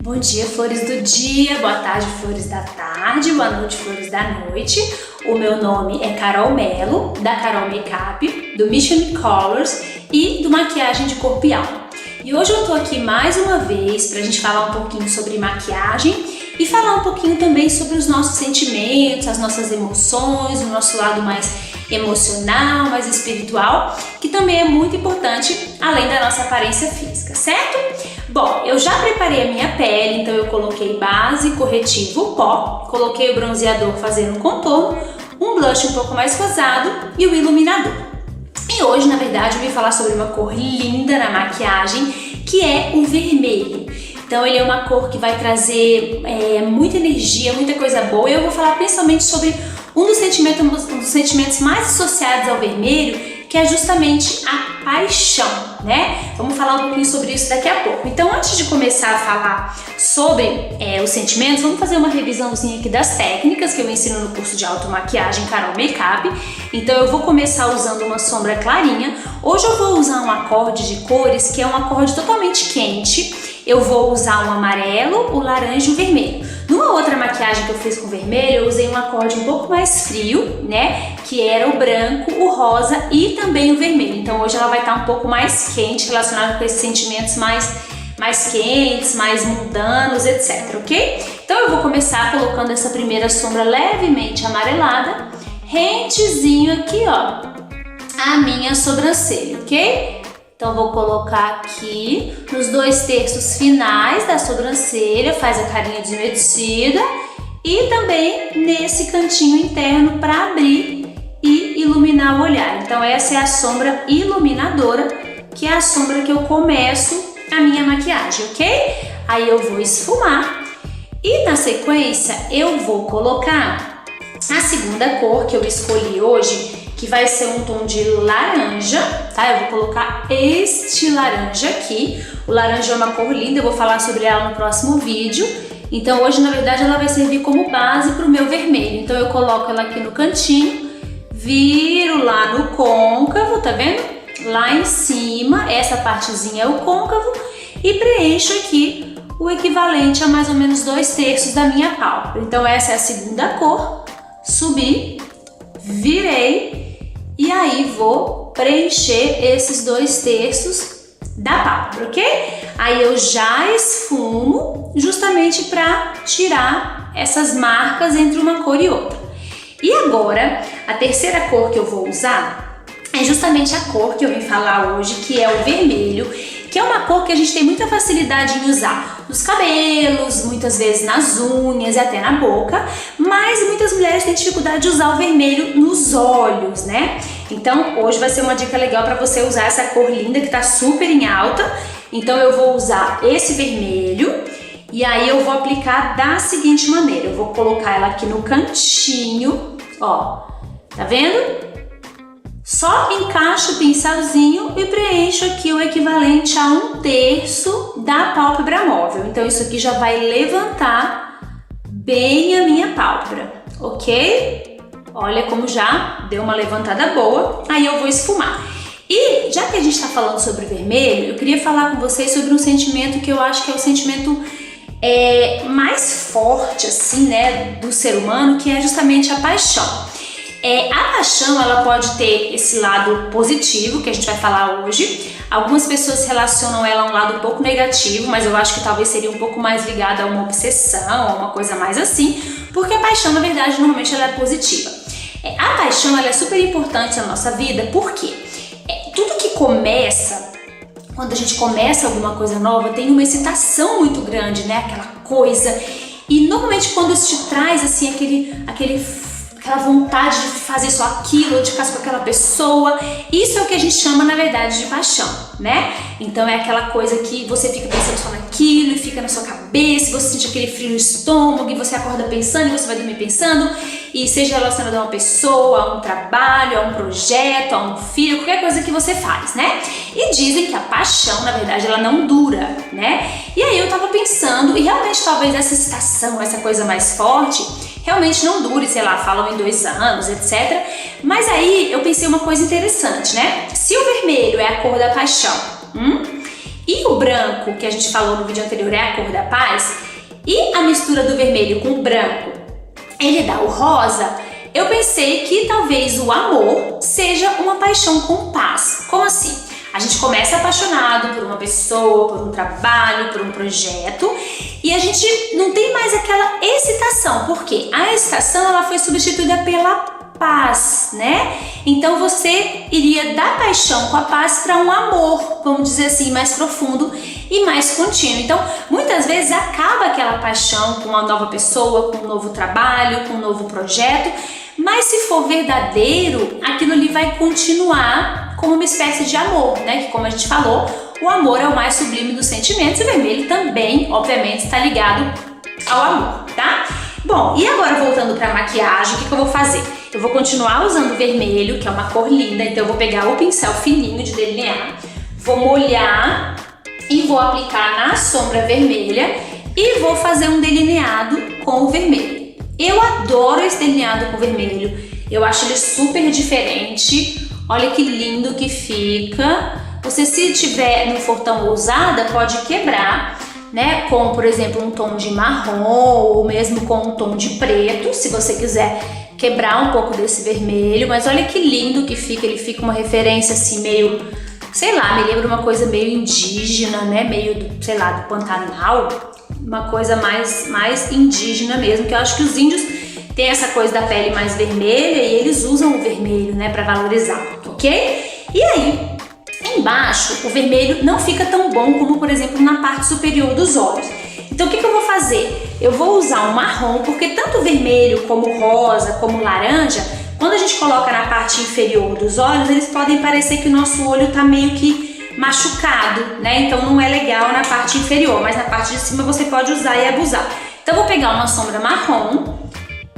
Bom dia, flores do dia, boa tarde, flores da tarde, boa noite, flores da noite. O meu nome é Carol Mello, da Carol Makeup, do Mission Colors e do Maquiagem de Corpo e Alma. E hoje eu tô aqui mais uma vez pra gente falar um pouquinho sobre maquiagem e falar um pouquinho também sobre os nossos sentimentos, as nossas emoções, o nosso lado mais emocional, mais espiritual, que também é muito importante além da nossa aparência física, certo? Bom, eu já preparei a minha pele, então eu coloquei base, corretivo, pó, coloquei o bronzeador fazendo um contorno, um blush um pouco mais rosado e o iluminador. E hoje, na verdade, eu vim falar sobre uma cor linda na maquiagem, que é o vermelho. Então ele é uma cor que vai trazer muita energia, muita coisa boa. E eu vou falar principalmente sobre um dos sentimentos mais associados ao vermelho, que é justamente a paixão, né? Vamos falar um pouquinho sobre isso daqui a pouco. Então, antes de começar a falar sobre os sentimentos, vamos fazer uma revisãozinha aqui das técnicas que eu ensino no curso de automaquiagem Carol Makeup. Então, eu vou começar usando uma sombra clarinha. Hoje eu vou usar um acorde de cores que é um acorde totalmente quente. Eu vou usar o amarelo, o laranja e o vermelho. Numa outra maquiagem que eu fiz com vermelho, eu usei um acorde um pouco mais frio, né? Que era o branco, o rosa e também o vermelho. Então hoje ela vai estar um pouco mais quente, relacionada com esses sentimentos mais quentes, mais mundanos, etc, ok? Então eu vou começar colocando essa primeira sombra levemente amarelada, rentezinho aqui, ó, a minha sobrancelha, ok? Então vou colocar aqui nos 2/3 finais da sobrancelha, faz a carinha desumedecida, e também nesse cantinho interno para abrir e iluminar o olhar. Então essa é a sombra iluminadora, que é a sombra que eu começo a minha maquiagem, ok? Aí eu vou esfumar e na sequência eu vou colocar a segunda cor que eu escolhi hoje, que vai ser um tom de laranja, tá? Eu vou colocar este laranja aqui. O laranja é uma cor linda, eu vou falar sobre ela no próximo vídeo. Então hoje, na verdade, ela vai servir como base para o meu vermelho. Então eu coloco ela aqui no cantinho, viro lá no côncavo, tá vendo? Lá em cima, essa partezinha é o côncavo, e preencho aqui o equivalente a mais ou menos 2/3 da minha pálpebra. Então essa é a segunda cor, subi, virei, e aí vou preencher esses 2/3 da pálpebra, ok? Aí eu já esfumo justamente para tirar essas marcas entre uma cor e outra. E agora, a terceira cor que eu vou usar é justamente a cor que eu vim falar hoje, que é o vermelho, que é uma cor que a gente tem muita facilidade em usar nos cabelos, muitas vezes nas unhas e até na boca, mas muitas mulheres têm dificuldade de usar o vermelho nos olhos, né? Então hoje vai ser uma dica legal para você usar essa cor linda que tá super em alta. Então eu vou usar esse vermelho e aí eu vou aplicar da seguinte maneira. Eu vou colocar ela aqui no cantinho, ó, tá vendo? Só encaixo o pincelzinho e preencho aqui o equivalente a 1/3 da pálpebra móvel. Então isso aqui já vai levantar bem a minha pálpebra, ok? Olha como já deu uma levantada boa. Aí eu vou esfumar. E já que a gente está falando sobre vermelho, eu queria falar com vocês sobre um sentimento que eu acho que é o sentimento mais forte, assim, né, do ser humano, que é justamente a paixão. A paixão, ela pode ter esse lado positivo, que a gente vai falar hoje. Algumas pessoas relacionam ela a um lado um pouco negativo, mas eu acho que talvez seria um pouco mais ligada a uma obsessão, a uma coisa mais assim, porque a paixão, na verdade, normalmente ela é positiva. A paixão, ela é super importante na nossa vida, porque tudo que começa, quando a gente começa alguma coisa nova, tem uma excitação muito grande, né? Aquela coisa. E normalmente quando isso te traz, assim, aquela vontade de fazer só aquilo, de ficar com aquela pessoa, isso é o que a gente chama, na verdade, de paixão, né? Então é aquela coisa que você fica pensando só naquilo, e fica na sua cabeça, você sente aquele frio no estômago, e você acorda pensando, e você vai dormir pensando, e seja relacionado a uma pessoa, a um trabalho, a um projeto, a um filho, qualquer coisa que você faz, né? E dizem que a paixão, na verdade, ela não dura, né? E aí eu tava pensando, e realmente talvez essa excitação, essa coisa mais forte, realmente não dure, sei lá, falam em 2 anos, etc. Mas aí eu pensei uma coisa interessante, né? Se o vermelho é a cor da paixão, e o branco, que a gente falou no vídeo anterior, é a cor da paz, e a mistura do vermelho com o branco, ele dá o rosa, eu pensei que talvez o amor seja uma paixão com paz. Como assim? A gente começa apaixonado por uma pessoa, por um trabalho, por um projeto, e a gente não tem mais aquela excitação, porque a excitação ela foi substituída pela paz, né? Então você iria da paixão com a paz para um amor, vamos dizer assim, mais profundo e mais contínuo. Então, muitas vezes acaba aquela paixão com uma nova pessoa, com um novo trabalho, com um novo projeto, mas se for verdadeiro, aquilo ali vai continuar como uma espécie de amor, né? Que como a gente falou, o amor é o mais sublime dos sentimentos e o vermelho também, obviamente, está ligado ao amor, tá? Bom, e agora voltando para a maquiagem, o que eu vou fazer? Eu vou continuar usando o vermelho, que é uma cor linda, então eu vou pegar o pincel fininho de delinear, vou molhar e vou aplicar na sombra vermelha e vou fazer um delineado com o vermelho. Eu adoro esse delineado com vermelho, eu acho ele super diferente, olha que lindo que fica. Você, se tiver, não for tão ousada, pode quebrar, né, com, por exemplo, um tom de marrom ou mesmo com um tom de preto, se você quiser quebrar um pouco desse vermelho, mas olha que lindo que fica, ele fica uma referência assim meio, sei lá, me lembra uma coisa meio indígena, né, meio, sei lá, do Pantanal, uma coisa mais indígena mesmo, que eu acho que os índios têm essa coisa da pele mais vermelha e eles usam o vermelho, né, para valorizar, ok? E aí, embaixo, o vermelho não fica tão bom como, por exemplo, na parte superior dos olhos. Então, o que eu vou fazer? Eu vou usar um marrom, porque tanto o vermelho como o rosa, como o laranja, quando a gente coloca na parte inferior dos olhos, eles podem parecer que o nosso olho tá meio que machucado, né? Então, não é legal na parte inferior, mas na parte de cima você pode usar e abusar. Então, eu vou pegar uma sombra marrom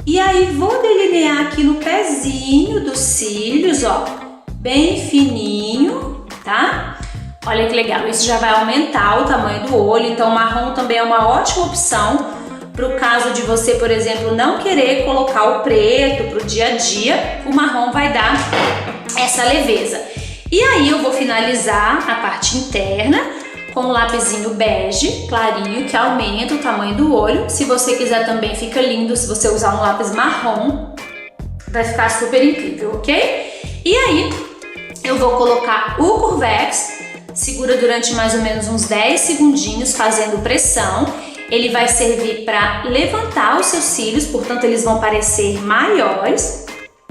e aí vou delinear aqui no pezinho dos cílios, ó, bem fininho, tá? Olha que legal, isso já vai aumentar o tamanho do olho, então o marrom também é uma ótima opção para o caso de você, por exemplo, não querer colocar o preto para o dia a dia, o marrom vai dar essa leveza. E aí eu vou finalizar a parte interna com um lapisinho bege, clarinho, que aumenta o tamanho do olho. Se você quiser também fica lindo se você usar um lápis marrom, vai ficar super incrível, ok? E aí eu vou colocar o Curvex, segura durante mais ou menos uns 10 segundinhos fazendo pressão. Ele vai servir para levantar os seus cílios, portanto eles vão parecer maiores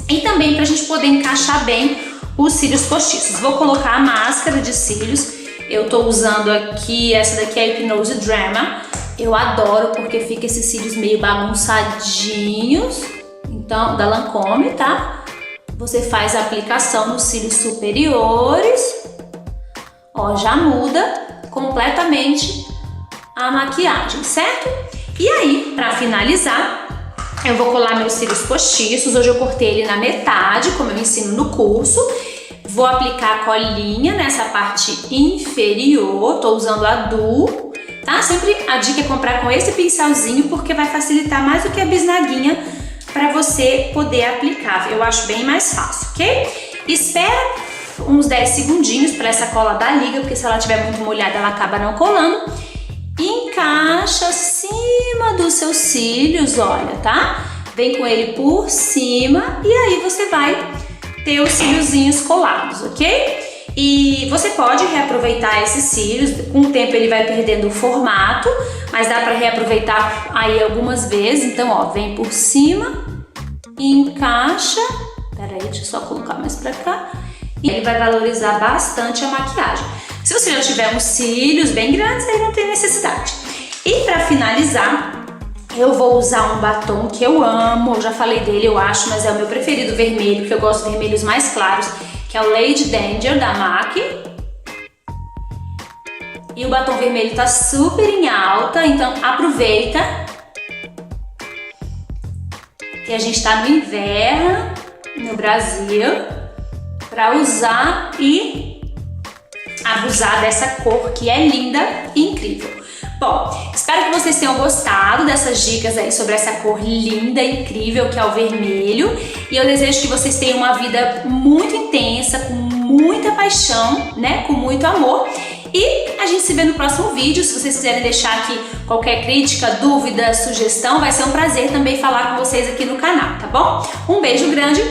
e também para a gente poder encaixar bem os cílios postiços. Vou colocar a máscara de cílios, eu tô usando aqui, essa daqui é a Hypnose Drama, eu adoro porque fica esses cílios meio bagunçadinhos, então da Lancôme, tá? Você faz a aplicação nos cílios superiores, ó, já muda completamente a maquiagem, certo? E aí, para finalizar, eu vou colar meus cílios postiços. Hoje eu cortei ele na metade, como eu ensino no curso. Vou aplicar a colinha nessa parte inferior, tô usando a Duo, tá? Sempre a dica é comprar com esse pincelzinho, porque vai facilitar mais do que a bisnaguinha para você poder aplicar. Eu acho bem mais fácil, ok? Espera uns 10 segundinhos para essa cola dar liga, porque se ela estiver muito molhada ela acaba não colando. Encaixa acima dos seus cílios, olha, tá? Vem com ele por cima e aí você vai ter os cíliozinhos colados, ok? E você pode reaproveitar esses cílios, com o tempo ele vai perdendo o formato, mas dá para reaproveitar aí algumas vezes. Então, ó, vem por cima, encaixa, peraí, deixa eu só colocar mais pra cá, e ele vai valorizar bastante a maquiagem. Se você já tiver uns cílios bem grandes, aí não tem necessidade. E para finalizar, eu vou usar um batom que eu amo, eu já falei dele, eu acho, mas é o meu preferido vermelho, que eu gosto de vermelhos mais claros, que é o Lady Danger da MAC. E o batom vermelho tá super em alta, então aproveita que a gente tá no inverno no Brasil para usar e abusar dessa cor que é linda e incrível. Bom, espero que vocês tenham gostado dessas dicas aí sobre essa cor linda e incrível que é o vermelho, e eu desejo que vocês tenham uma vida muito intensa, com muita paixão, né, com muito amor, E a gente se vê no próximo vídeo. Se vocês quiserem deixar aqui qualquer crítica, dúvida, sugestão, vai ser um prazer também falar com vocês aqui no canal, tá bom? Um beijo grande.